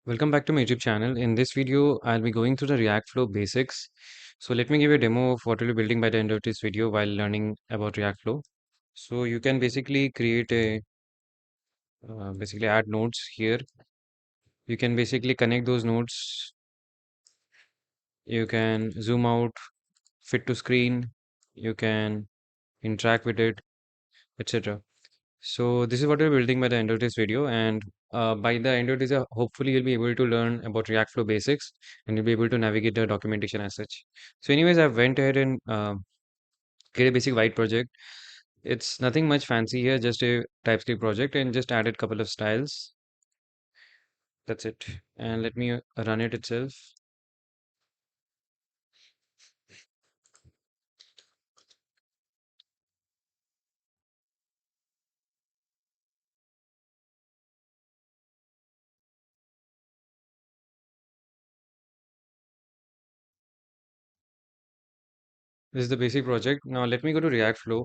Welcome back to my YouTube channel. In this video, I'll be going through the Reactflow basics. So let me give you a demo of what we'll be building by the end of this video while learning about Reactflow. So you can basically create basically add nodes here. You can basically connect those nodes. You can zoom out, fit to screen. You can interact with it, etc. So this is what we're building by the end of this video, and by the end of this, hopefully you'll be able to learn about Reactflow basics, and you'll be able to navigate the documentation as such. So, anyways, I went ahead and create a basic white project. It's nothing much fancy here, just a TypeScript project, and just added couple of styles. That's it. And let me run it itself. This is the basic project. Now let me go to Reactflow.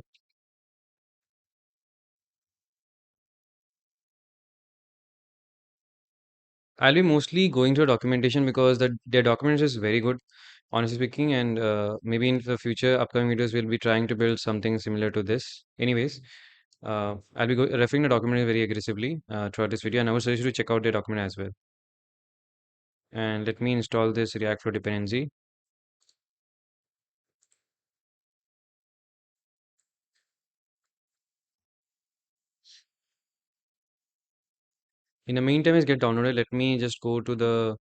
I'll be mostly going through documentation because their documents is very good, honestly speaking, and maybe in the future upcoming videos we'll be trying to build something similar to this. Anyways, I'll be referring the document very aggressively throughout this video, and I would suggest you to check out the document as well. And let me install this React Flow dependency. In the meantime, is get downloaded. Let me just go to the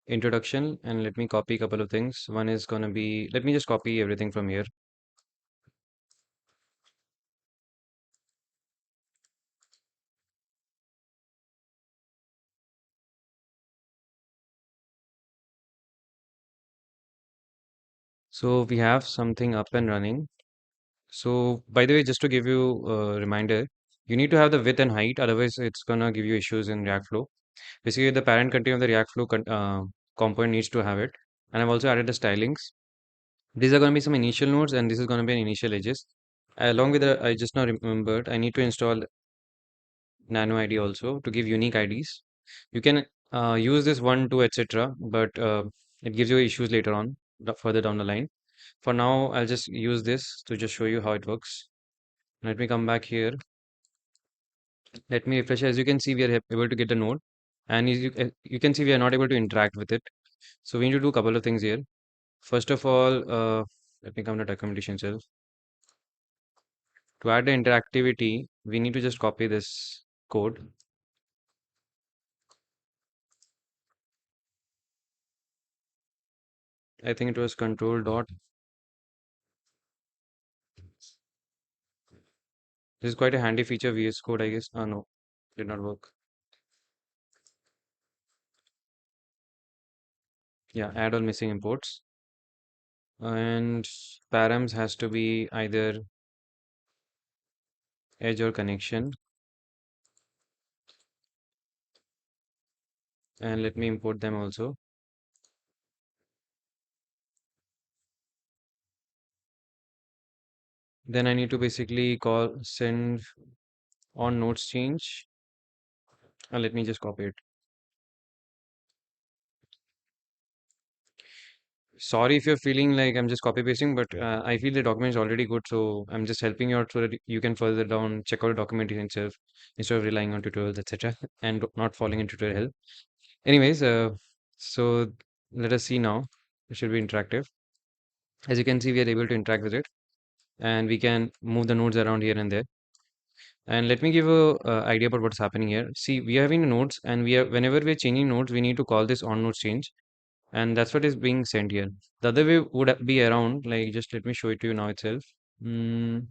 introduction and let me copy a couple of things. One is gonna be, let me just copy everything from here. So we have something up and running. So by the way, just to give you a reminder, you need to have the width and height, otherwise it's gonna give you issues in React Flow. Basically, the parent container of the React Flow component needs to have it. And I've also added the stylings. These are gonna be some initial nodes, and this is gonna be an initial edges. Along with the, I just now remembered, I need to install Nano ID also to give unique IDs. You can use this one, two, etc., but it gives you issues later on, further down the line. For now, I'll just use this to just show you how it works. Let me come back here. Let me refresh. As you can see, we are able to get the node, and you can see we are not able to interact with it. So we need to do a couple of things here. First of all, let me come to documentation itself. To add the interactivity, we need to just copy this code. I think it was control dot. This is quite a handy feature, VS Code, I guess. No, did not work. Yeah, add all missing imports. And params has to be either edge or connection. And let me import them also. Then I need to basically call send on nodes change. And let me just copy it. Sorry if you're feeling like I'm just copy pasting, but I feel the document is already good, so I'm just helping you out so that you can further down check out the documentation itself instead of relying on tutorials, etc., and not falling into tutorial help. Anyways, so let us see now. It should be interactive. As you can see, we are able to interact with it, and we can move the nodes around here and there. And let me give a idea about what's happening here. See, we are having nodes, and we are whenever we're changing nodes, we need to call this on nodes change, and that's what is being sent here. The other way would be around, like just let me show it to you now itself. Mm,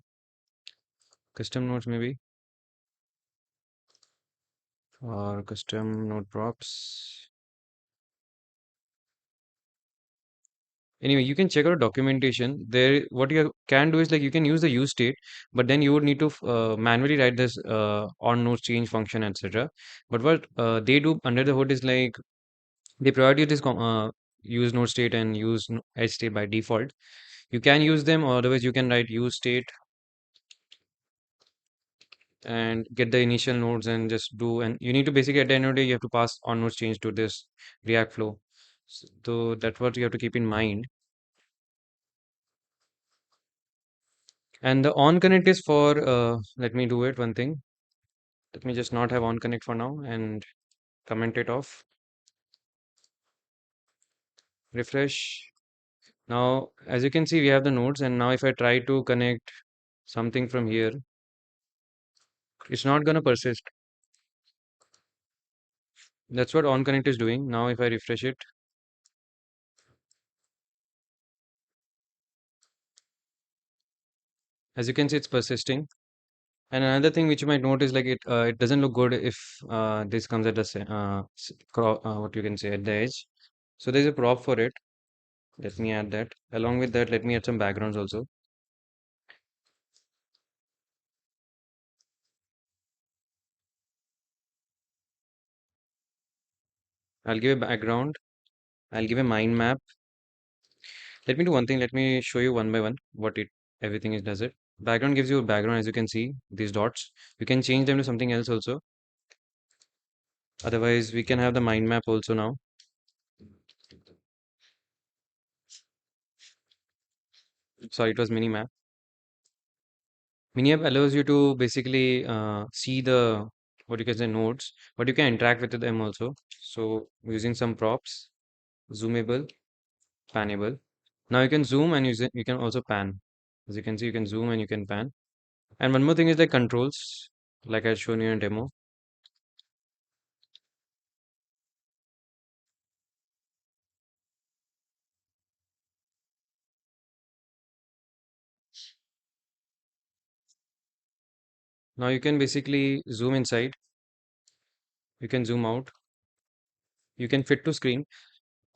custom nodes maybe, or custom node props. Anyway, you can check out documentation. There, what you can do is like you can use the use state, but then you would need to manually write this on nodes change function, etc. But what they do under the hood is like they provide you this use node state and use edge state by default. You can use them, or otherwise you can write use state and get the initial nodes and just do, and you need to basically at the end of the day you have to pass on nodes change to this React flow. So that's what you have to keep in mind. And the on connect is for let me do it one thing. Let me just not have on connect for now and comment it off. Refresh. Now, as you can see, we have the nodes, and now if I try to connect something from here, it's not gonna persist. That's what on connect is doing. Now, if I refresh it, as you can see, it's persisting. And another thing which you might notice, like it doesn't look good if this comes at the what you can say at the edge. So there's a prop for it. Let me add that. Along with that, let me add some backgrounds also. I'll give a background. I'll give a mind map. Let me do one thing. Let me show you one by one what it everything is does it. Background gives you a background, as you can see these dots. You can change them to something else also. Otherwise, we can have the mind map also now. Sorry, it was MiniMap. MiniMap allows you to basically see the what you can say nodes, but you can interact with them also. So using some props, zoomable, panable. Now you can zoom and you can also pan. As you can see, you can zoom and you can pan. And one more thing is the controls, like I've shown you in demo. Now you can basically zoom inside, you can zoom out, you can fit to screen,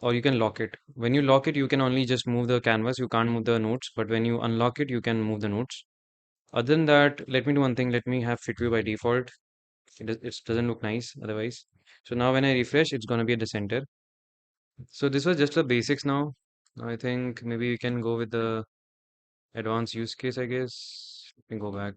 or you can lock it. When you lock it, you can only just move the canvas, you can't move the nodes, but when you unlock it, you can move the nodes. Other than that, let me do one thing. Let me have fit view by default. It doesn't look nice otherwise. So now when I refresh, it's going to be at the center. So this was just the basics now. I think maybe we can go with the advanced use case, I guess. Let me go back.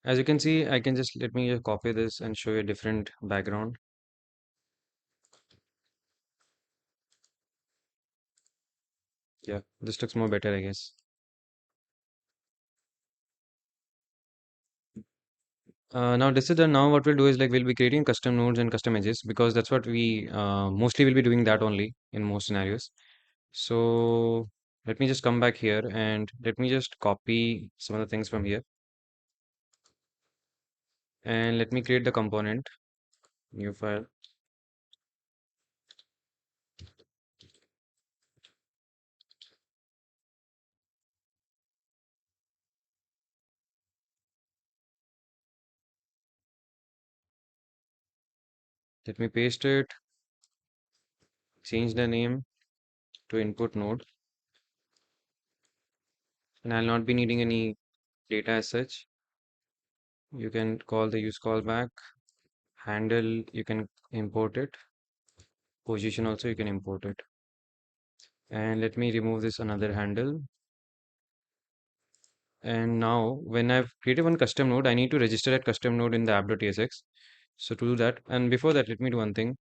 As you can see, I can just let me just copy this and show you a different background. Yeah, this looks more better, I guess. Now this is the now what we'll do is like we'll be creating custom nodes and custom edges because that's what we mostly will be doing that only in most scenarios. So let me just come back here and let me just copy some of the things from here and let me create the component, new file. Let me paste it, change the name to input node, and I'll not be needing any data as such. You can call the use callback, handle, you can import it, position also you can import it. And let me remove this another handle. And now when I've created one custom node, I need to register that custom node in the app.tsx. So to do that, and before that, let me do one thing.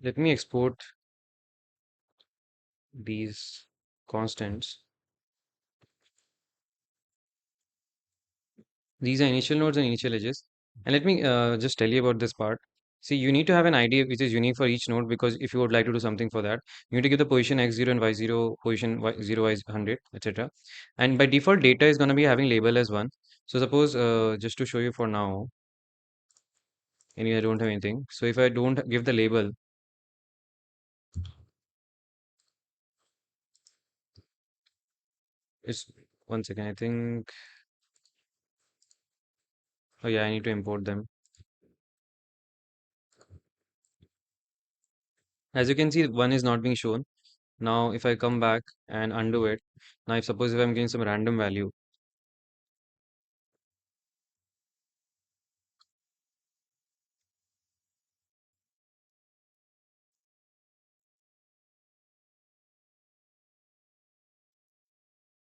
Let me export these constants. These are initial nodes and initial edges. And let me just tell you about this part. See, you need to have an ID which is unique for each node because if you would like to do something for that, you need to give the position x0 and y0, position y0, y100, etc. And by default, data is going to be having label as 1. So suppose, just to show you for now, anyway, I don't have anything. So if I don't give the label, it's one second, I think Oh yeah, I need to import them. As you can see, one is not being shown. Now, if I come back and undo it, now if suppose if I'm giving some random value,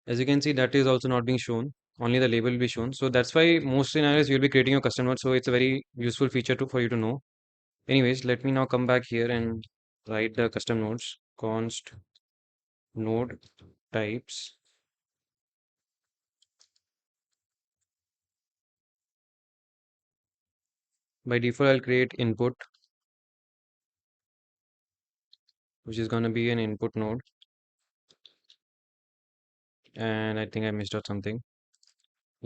as you can see, that is also not being shown. Only the label will be shown. So that's why most scenarios you'll be creating a custom node. So it's a very useful feature for you to know. Anyways, let me now come back here and write the custom nodes. Const node types. By default, I'll create input, which is going to be an input node. And I think I missed out something.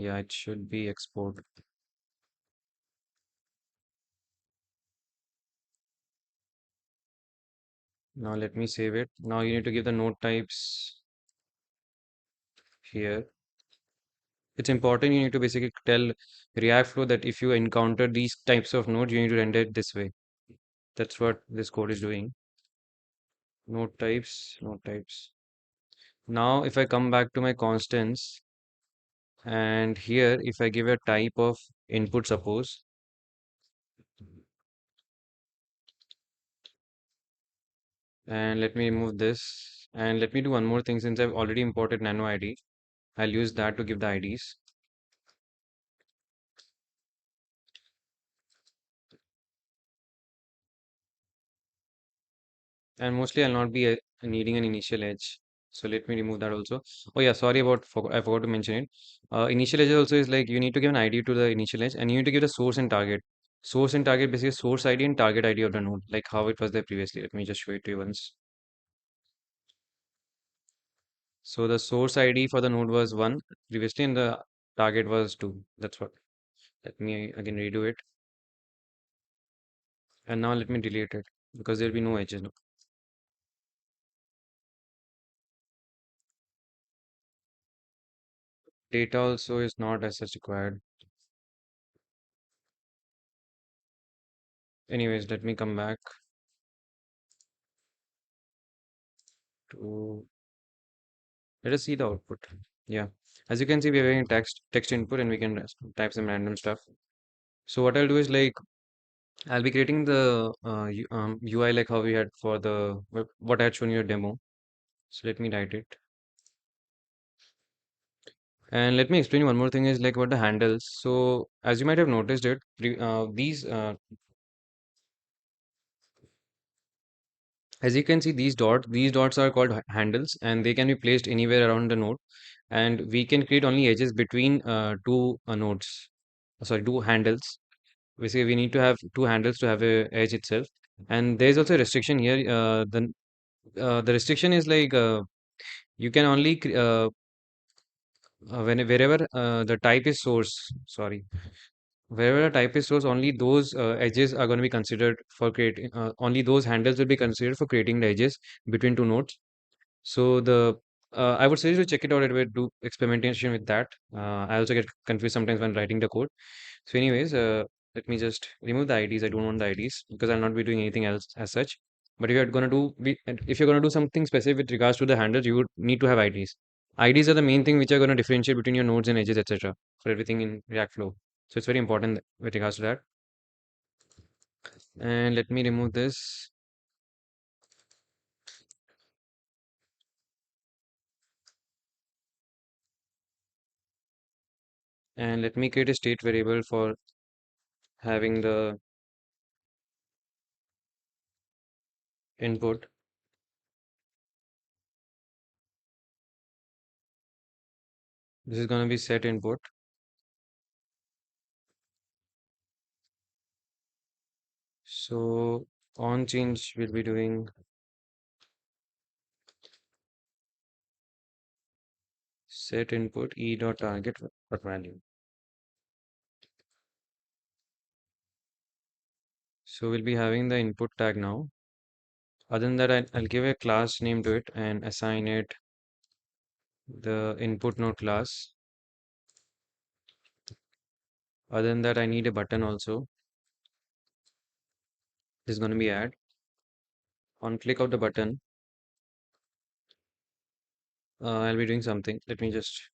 Yeah, it should be export. Now let me save it. Now you need to give the node types here. It's important you need to basically tell Reactflow that if you encounter these types of nodes, you need to render it this way. That's what this code is doing. Node types, node types. Now if I come back to my constants and here if I give a type of input, suppose, and let me remove this and let me do one more thing since I've already imported nano ID. I'll use that to give the IDs. And mostly I'll not be needing an initial edge. So let me remove that also. Oh yeah, sorry about I forgot to mention it. Initial edge also is like you need to give an ID to the initial edge and you need to give the source and target. Source and target basically source ID and target ID of the node, like how it was there previously. Let me just show it to you once. So the source ID for the node was 1 previously and the target was 2. That's what. Let me again redo it. And now let me delete it because there'll be no edges. No. Data also is not as such required. Anyways, let me come back to let us see the output. Yeah, as you can see, we're having text input, and we can type some random stuff. So what I'll do is like I'll be creating the UI like how we had for the what I had shown you a demo. So let me write it, and let me explain you one more thing is like what the handles. So as you might have noticed it, as you can see these dots are called handles, and they can be placed anywhere around the node, and we can create only edges between two nodes. Sorry, two handles. Basically, we need to have two handles to have a edge itself. And there's also a restriction here. The restriction is like you can only wherever the type is source. Sorry, wherever the type is source, only those edges are going to be considered for creating. Only those handles will be considered for creating the edges between two nodes. So the I would suggest to check it out and do experimentation with that. I also get confused sometimes when writing the code. So anyways, let me just remove the IDs. I don't want the IDs because I'll not be doing anything else as such. But if you're gonna do something specific with regards to the handles, you would need to have IDs. IDs are the main thing which are gonna differentiate between your nodes and edges, etc. for everything in React Flow. So it's very important with regards to that. And let me remove this. And let me create a state variable for having the input. This is gonna be set input. So on change, we'll be doing set input e dot target dot value. So we'll be having the input tag now. Other than that, I'll give a class name to it and assign it the input node class. Other than that, I need a button also. This is going to be add. On click of the button, I'll be doing something. Let me just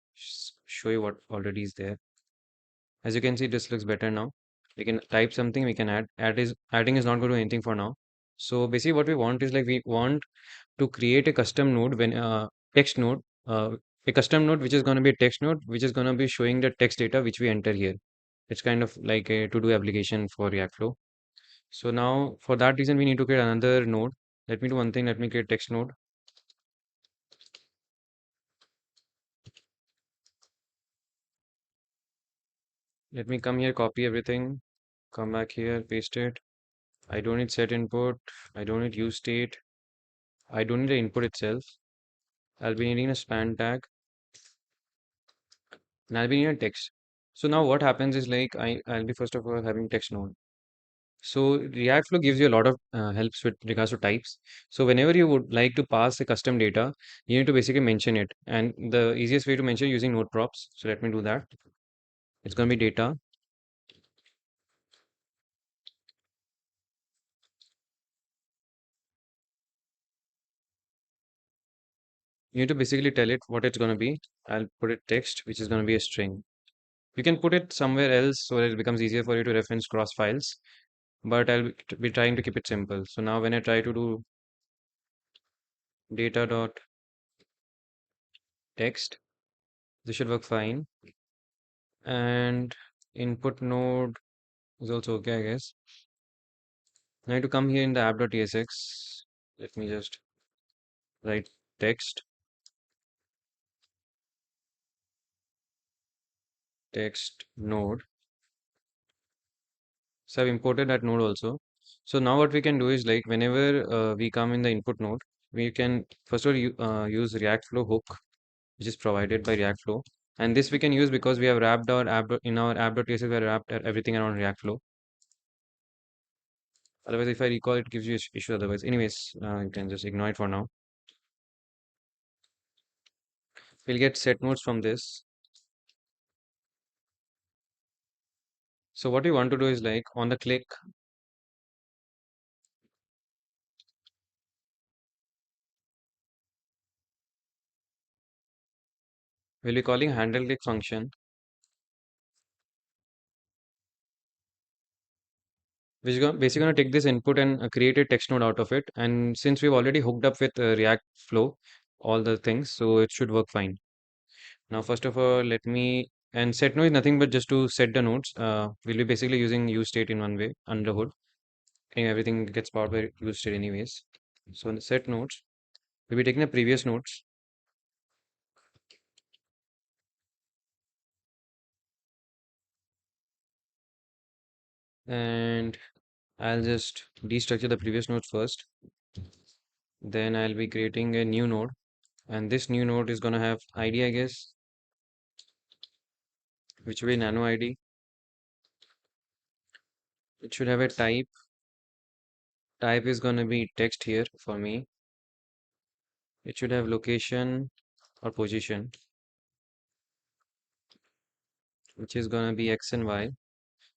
show you what already is there. As you can see, this looks better now. We can type something, we can add. Adding is not going to do anything for now. So basically what we want is like we want to create a custom node when text node, a custom node which is going to be a text node which is going to be showing the text data which we enter here. It's kind of like a to-do application for Reactflow. So now for that reason we need to create another node. Let me do one thing. Let me create text node. Let me come here, copy everything, come back here, paste it. I don't need set input. I don't need use state. I don't need the input itself. I'll be needing a span tag and I'll be needing a text. So now what happens is like I'll be first of all having text node. So Reactflow gives you a lot of helps with regards to types. So whenever you would like to pass a custom data, you need to basically mention it. And the easiest way to mention using node props. So let me do that. It's going to be data. You need to basically tell it what it's going to be. I'll put it text, which is going to be a string. You can put it somewhere else so that it becomes easier for you to reference cross files. But I'll be trying to keep it simple. So now when I try to do data dot text, this should work fine. And input node is also okay, I guess. I need to come here in the app.tsx. Let me just write text node. So I've imported that node also. So now what we can do is like whenever we come in the input node, we can first of all use Reactflow hook, which is provided by Reactflow. And this we can use because we have wrapped our app in our app.tsx, we have wrapped everything around Reactflow. Otherwise, if I recall, it gives you issue otherwise. Anyways, you can just ignore it for now. We'll get set nodes from this. So what we want to do is like on the click, we'll be calling handle click function, which is basically going to take this input and create a text node out of it. And since we've already hooked up with React Flow, all the things, so it should work fine. Now, first of all, let me and set node is nothing but just to set the nodes. We'll be basically using use state in one way under the hood. And everything gets powered by use state anyways. So in the set nodes, we'll be taking the previous nodes and I'll just destructure the previous nodes first. Then I'll be creating a new node, and this new node is gonna have ID, I guess, which will be nano ID. It should have a type. Type is gonna be text here for me. It should have location or position, which is gonna be X and Y.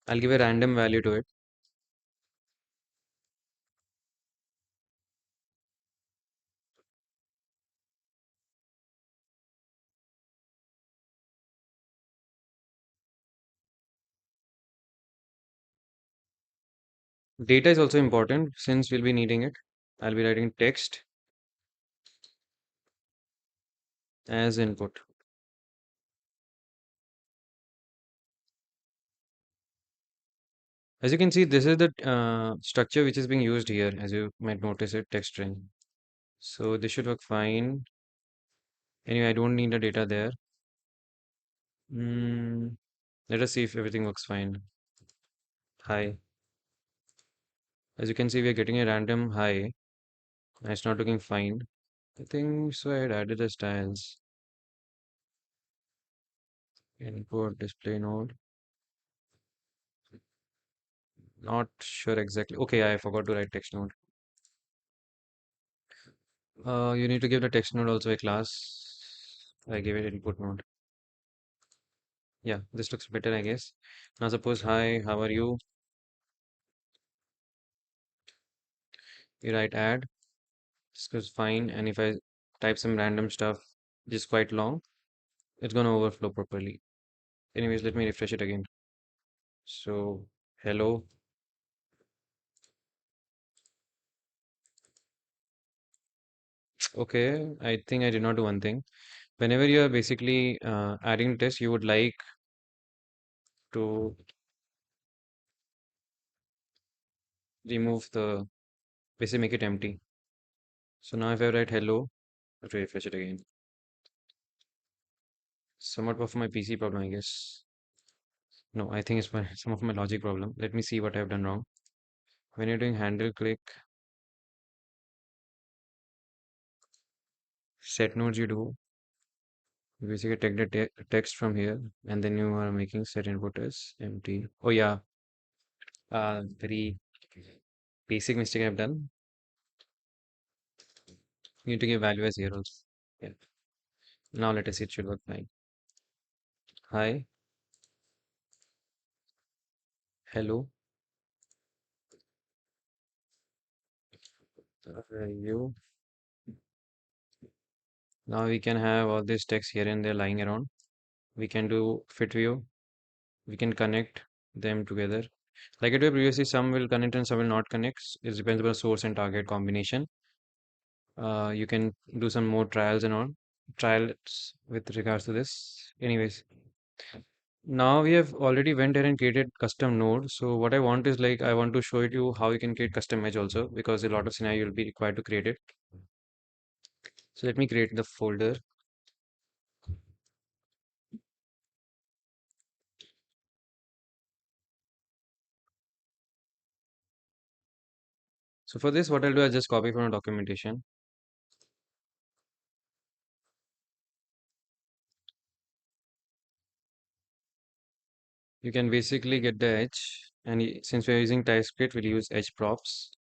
I'll give a random value to it. Data is also important since we'll be needing it. I'll be writing text as input. As you can see, this is the structure which is being used here, as you might notice it, text string. So this should work fine. Anyway, I don't need the data there. Mm, let us see if everything works fine. Hi. As you can see, we are getting a random hi. And it's not looking fine. I think so. I had added the styles. Input display node. Not sure exactly. Okay, I forgot to write text node. You need to give the text node also a class. I gave it input node. Yeah, this looks better, I guess. Now suppose, hi, how are you? You write add, this goes fine. And if I type some random stuff, which is quite long, it's gonna overflow properly. Anyways, let me refresh it again. So, hello. Okay, I think I did not do one thing. Whenever you're basically adding text, you would like to remove the, basically make it empty. So now if I write hello, let me refresh it again. Somewhat of my PC problem, I guess. No, I think it's my some of my logic problem. Let me see what I've done wrong. When you're doing handle click, set nodes you do, you basically take the text from here and then you are making set input as empty. Oh yeah, very basic mistake I've done. You need to give value as here also. Yeah. Now let us see, it should work fine. Hi, hello, you. Now we can have all this text here and there lying around. We can do fit view. We can connect them together. Like I did previously, some will connect and some will not connect. It depends on source and target combination. You can do some more trials and all trials with regards to this. Anyways, now we have already went ahead and created custom node. So what I want is like I want to show you how you can create custom edge also because a lot of scenario will be required to create it. So let me create the folder. So for this, what I'll do is just copy from a documentation. You can basically get the edge, and since we're using TypeScript, we'll use edge props.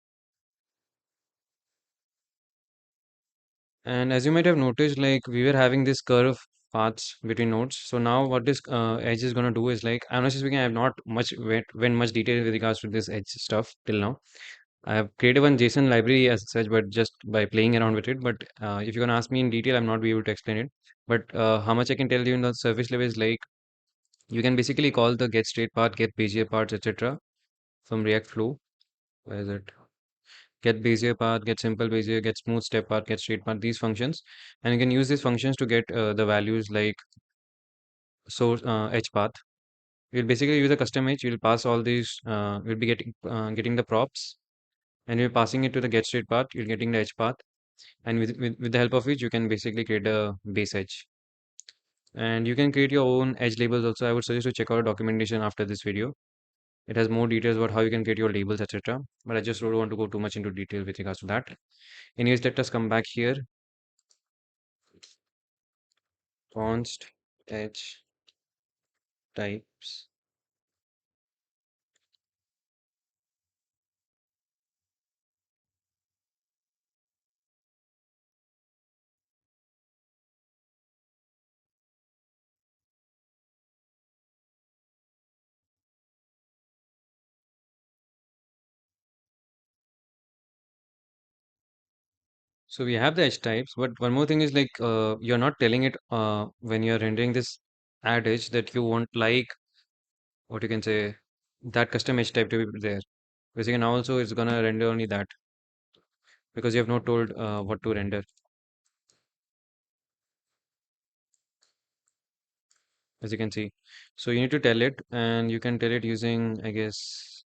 And as you might have noticed, like we were having this curve paths between nodes. So now what this edge is going to do is like, honestly speaking, I have not much went much detail with regards to this edge stuff till now. I have created one JSON library as such, but just by playing around with it. But if you're gonna ask me in detail, I'm not be able to explain it. But how much I can tell you in the surface level is like you can basically call the get state path, get Bezier parts, etc. from React Flow. Where is it? Get Bezier path, get simple Bezier, get smooth step path, get straight path, these functions. And you can use these functions to get the values like source edge path. You'll basically use a custom edge. You'll pass all these, you'll be getting the props and you're passing it to the get straight path. You're getting the edge path. And with the help of which you can basically create a base edge. And you can create your own edge labels also. I would suggest to check out documentation after this video. It has more details about how you can create your labels, etc. But I just don't want to go too much into detail with regards to that. Anyways, let us come back here. Const edge types. So we have the edge types, but one more thing is like you're not telling it when you're rendering this add edge that you want like what you can say that custom edge type to be there. Basically now also it's gonna render only that because you have not told what to render, as you can see. So you need to tell it, and you can tell it using, I guess,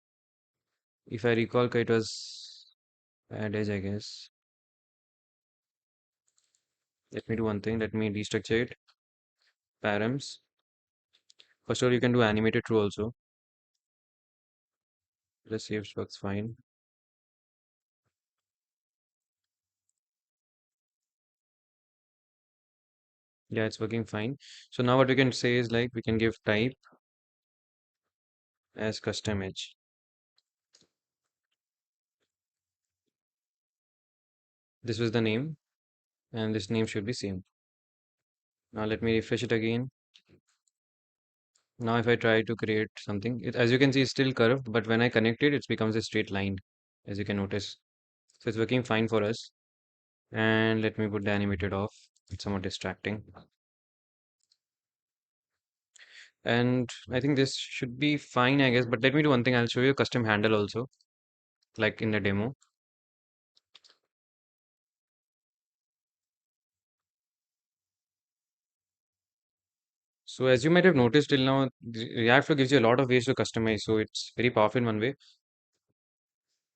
if I recall, it was add edge, I guess. Let me do one thing. Let me destructure it. Params. First of all, you can do animated true also. Let's see if it works fine. Yeah, it's working fine. So now what we can say is like we can give type as custom edge. This was the name, and this name should be same. Now let me refresh it again. Now if I try to create something, as you can see, it's still curved, but when I connect it, it becomes a straight line, as you can notice. So it's working fine for us. And let me put the animated off. It's somewhat distracting. And I think this should be fine, I guess. But let me do one thing. I'll show you a custom handle also, like in the demo. So as you might have noticed till now, Reactflow gives you a lot of ways to customize. So it's very powerful in one way.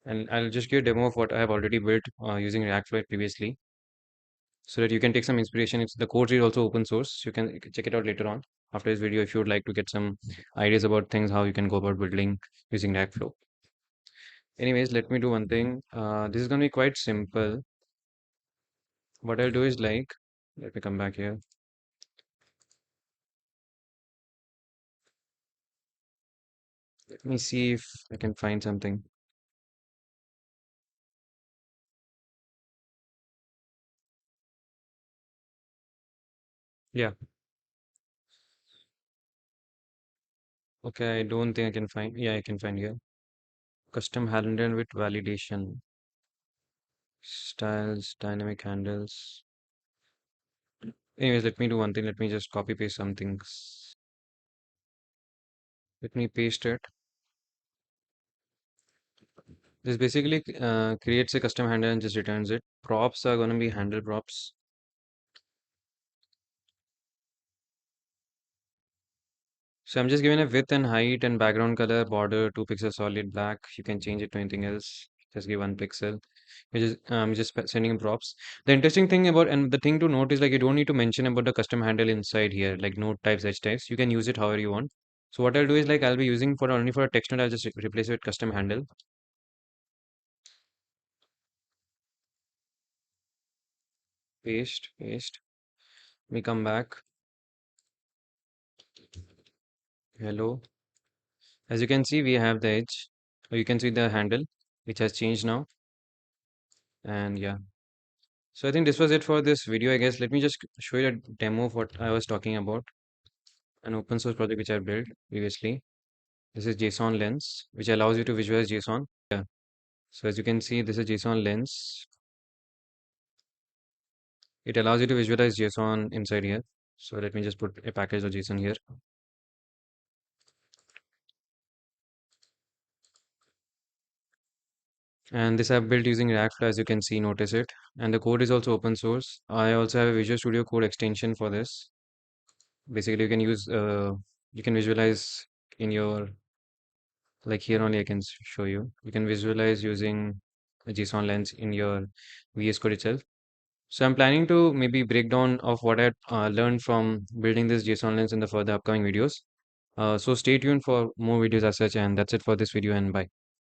And I'll just give a demo of what I have already built using Reactflow previously, so that you can take some inspiration. It's the code is also open source. You can check it out later on after this video if you would like to get some ideas about things, how you can go about building using Reactflow. Anyways, let me do one thing. This is going to be quite simple. What I'll do is like, let me come back here. Let me see if I can find something. Yeah. Okay, I don't think I can find. Yeah, I can find here. Custom handle with validation. Styles, dynamic handles. Anyways, let me do one thing. Let me just copy paste some things. Let me paste it. This basically creates a custom handle and just returns it. Props are going to be handle props. So I'm just giving a width and height and background color, border, 2 pixels solid black. You can change it to anything else. Just give 1 pixel. Sending in props. The interesting thing about and the thing to note is like you don't need to mention about the custom handle inside here, like node types, edge types. You can use it however you want. So what I'll do is like I'll be using for only for a text node. I'll just replace it with custom handle. Paste, paste. We come back. Hello. As you can see, we have the edge. Or you can see the handle, which has changed now. And yeah. So I think this was it for this video, I guess. Let me just show you a demo of what I was talking about. An open source project which I built previously. This is JSONLens, which allows you to visualize JSON. Yeah. So as you can see, this is JSONLens. It allows you to visualize JSON inside here. So let me just put a package of JSON here. And this I've built using Reactflow, as you can see, notice it. And the code is also open source. I also have a Visual Studio Code extension for this. Basically, you can visualize in your, like here only I can show you. You can visualize using a JSON lens in your VS Code itself. So I'm planning to maybe break down of what I learned from building this JSON lens in the further upcoming videos. So stay tuned for more videos as such, and that's it for this video, and bye.